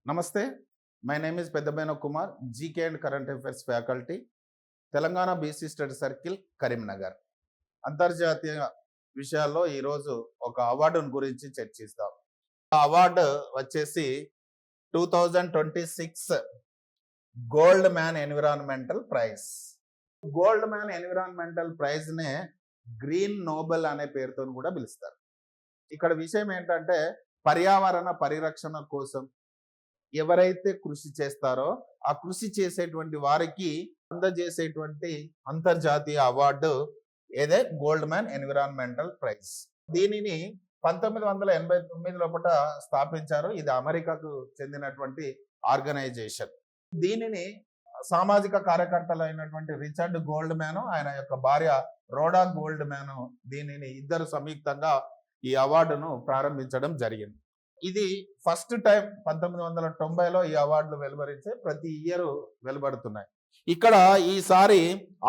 నమస్తే. My name is Peddabaina Kumar, GK and current affairs faculty, Telangana BC study circle, Karimnagar. అంతర్జాతీయ విషయాల్లో ఈరోజు ఒక అవార్డును గురించి చర్చిస్తాం. ఆ అవార్డు వచ్చేసి 2026 Goldman environmental prize. Goldman environmental ప్రైజ్నే గ్రీన్ నోబెల్ అనే పేరుతో కూడా పిలుస్తారు. ఇక్కడ విషయం ఏంటంటే పర్యావరణ పరిరక్షణ కోసం ఎవరైతే కృషి చేస్తారో ఆ కృషి చేసేటువంటి వారికి అందజేసేటువంటి అంతర్జాతీయ అవార్డు ఏదే గోల్డ్ మ్యాన్ ఎన్విరాన్మెంటల్ ప్రైజ్. దీనిని 1989 లోపల స్థాపించారు. ఇది అమెరికాకు చెందినటువంటి ఆర్గనైజేషన్. దీనిని సామాజిక కార్యకర్తలు అయినటువంటి రిచర్డ్ గోల్డ్ మ్యాన్, ఆయన యొక్క భార్య రోడా గోల్డ్ మ్యాన్ దీనిని ఇద్దరు సంయుక్తంగా ఈ అవార్డును ప్రారంభించడం జరిగింది. ఇది ఫస్ట్ టైం 1990లో ఈ అవార్డులు వెలువరించే ప్రతి ఇయర్ వెలువడుతున్నాయి. ఇక్కడ ఈసారి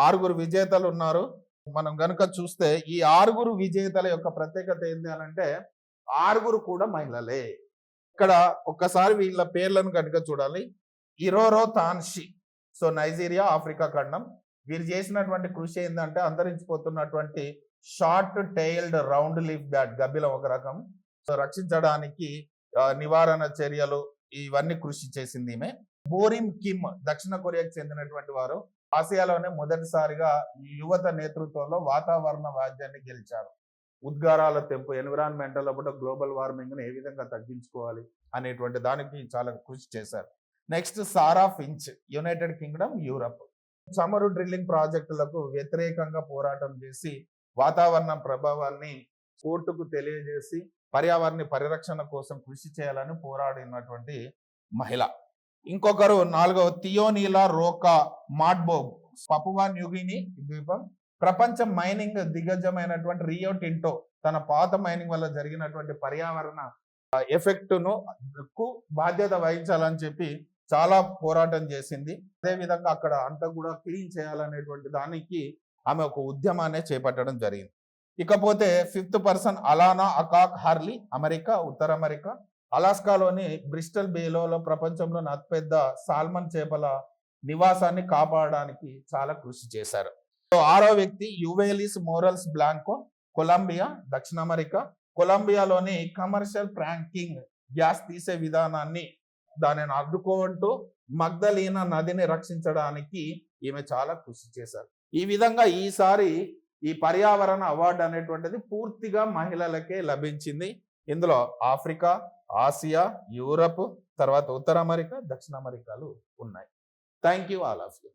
6 విజేతలు ఉన్నారు. మనం గనుక చూస్తే ఈ 6 విజేతల యొక్క ప్రత్యేకత ఏంటి అని అంటే 6 కూడా మహిళలే. ఇక్కడ ఒక్కసారి వీళ్ళ పేర్లను కనుక చూడాలి. Iroro Tanshi, so Nigeria, Africa ఖండం. వీరు చేసినటువంటి కృషి ఏంటంటే అంతరించిపోతున్నటువంటి short tailed round leaf bat, గబ్బిలం ఒక రకం, రక్షించడానికి నివారణ చర్యలు ఇవన్నీ కృషి చేసింది ఈమె. బోరిమ్ కిమ్, దక్షిణ కొరియాకు చెందినటువంటి వారు, ఆసియాలోనే మొదటిసారిగా యువత నేతృత్వంలో వాతావరణ వాద్యాన్ని గెలిచారు. ఉద్గారాల తెంపు, ఎన్విరాన్మెంటల్ గ్లోబల్ వార్మింగ్ ని ఏ విధంగా తగ్గించుకోవాలి అనేటువంటి దానికి చాలా కృషి చేశారు. నెక్స్ట్ సారా ఫించ్, యునైటెడ్ కింగ్డమ్, యూరప్. చమురు డ్రిల్లింగ్ ప్రాజెక్టులకు వ్యతిరేకంగా పోరాటం చేసి వాతావరణ ప్రభావాన్ని కోర్టుకు తెలియజేసి పర్యావరణ పరిరక్షణ కోసం కృషి చేయాలని పోరాడినటువంటి మహిళ. ఇంకొకరు 4వ థియోనీలా రోకా మాడ్బోగ్, పపువా న్యూగిని ద్వీపం. ప్రపంచ మైనింగ్ దిగ్గజమైనటువంటి రియో టింటో తన పాత మైనింగ్ వల్ల జరిగినటువంటి పర్యావరణ ఎఫెక్ట్ను బాధ్యత వహించాలని చెప్పి చాలా పోరాటం చేసింది. అదేవిధంగా అక్కడ అంతా కూడా క్లీన్ చేయాలనేటువంటి దానికి ఆమె ఒక ఉద్యమాన్ని చేపట్టడం జరిగింది. ఇకపోతే 5th పర్సన్ అలానా అకాక్ హార్లీ, అమెరికా, ఉత్తర అమెరికా. అలాస్కాలోని బ్రిస్టల్ బేలో ప్రపంచంలోని అతిపెద్ద సాల్మన్ చేపల నివాసాన్ని కాపాడడానికి చాలా కృషి చేశారు. 6వ వ్యక్తి యువేలిస్ మోరల్స్ బ్లాంకో, కొలంబియా, దక్షిణ అమెరికా. కొలంబియాలోని కమర్షియల్ ఫ్రాంకింగ్ గ్యాస్ తీసే విధానాన్ని దానిని అడ్డుకుంటూ మగ్దలీనా నదిని రక్షించడానికి ఈమె చాలా కృషి చేశారు. ఈ విధంగా ఈసారి ఈ పర్యావరణ అవార్డు అనేటువంటిది పూర్తిగా మహిళలకే లభించింది. ఇందులో ఆఫ్రికా, ఆసియా, యూరప్, తర్వాత ఉత్తర అమెరికా, దక్షిణ అమెరికాలు ఉన్నాయి. Thank you all of you.